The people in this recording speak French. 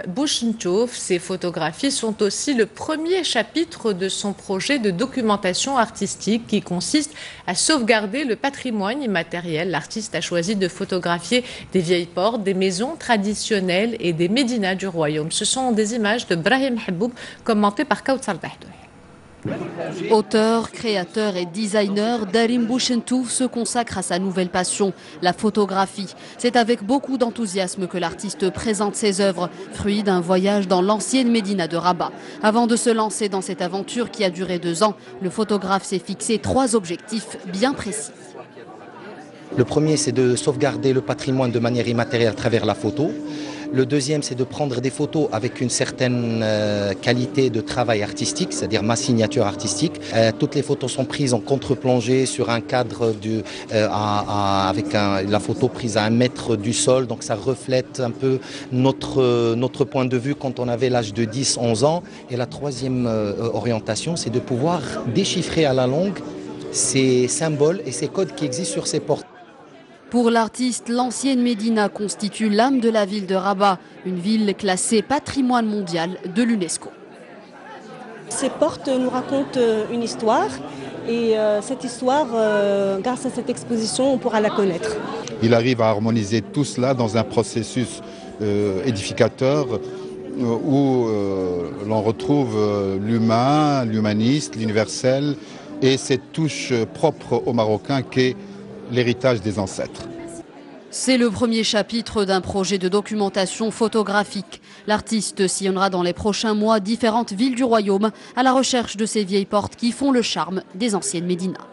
Bouchentouf. Ces photographies sont aussi le premier chapitre de son projet de documentation artistique qui consiste à sauvegarder le patrimoine immatériel. L'artiste a choisi de photographier des vieilles portes, des maisons traditionnelles et des médinas du royaume. Ce sont des images de Brahim Haboub commentées par Kautsar Dahdoui. Auteur, créateur et designer, Darim Bouchentouf se consacre à sa nouvelle passion, la photographie. C'est avec beaucoup d'enthousiasme que l'artiste présente ses œuvres, fruit d'un voyage dans l'ancienne Médina de Rabat. Avant de se lancer dans cette aventure qui a duré 2 ans, le photographe s'est fixé 3 objectifs bien précis. Le premier, c'est de sauvegarder le patrimoine de manière immatérielle à travers la photo. Le deuxième, c'est de prendre des photos avec une certaine qualité de travail artistique, c'est-à-dire ma signature artistique. Toutes les photos sont prises en contre-plongée sur un cadre avec la photo prise à 1 mètre du sol. Donc ça reflète un peu notre point de vue quand on avait l'âge de 10-11 ans. Et la troisième orientation, c'est de pouvoir déchiffrer à la longue ces symboles et ces codes qui existent sur ces portes. Pour l'artiste, l'ancienne Médina constitue l'âme de la ville de Rabat, une ville classée patrimoine mondial de l'UNESCO. Ces portes nous racontent une histoire et cette histoire, grâce à cette exposition, on pourra la connaître. Il arrive à harmoniser tout cela dans un processus édificateur où l'on retrouve l'humain, l'humaniste, l'universel et cette touche propre aux Marocains qu'est l'héritage des ancêtres. C'est le premier chapitre d'un projet de documentation photographique. L'artiste sillonnera dans les prochains mois différentes villes du royaume à la recherche de ces vieilles portes qui font le charme des anciennes médinas.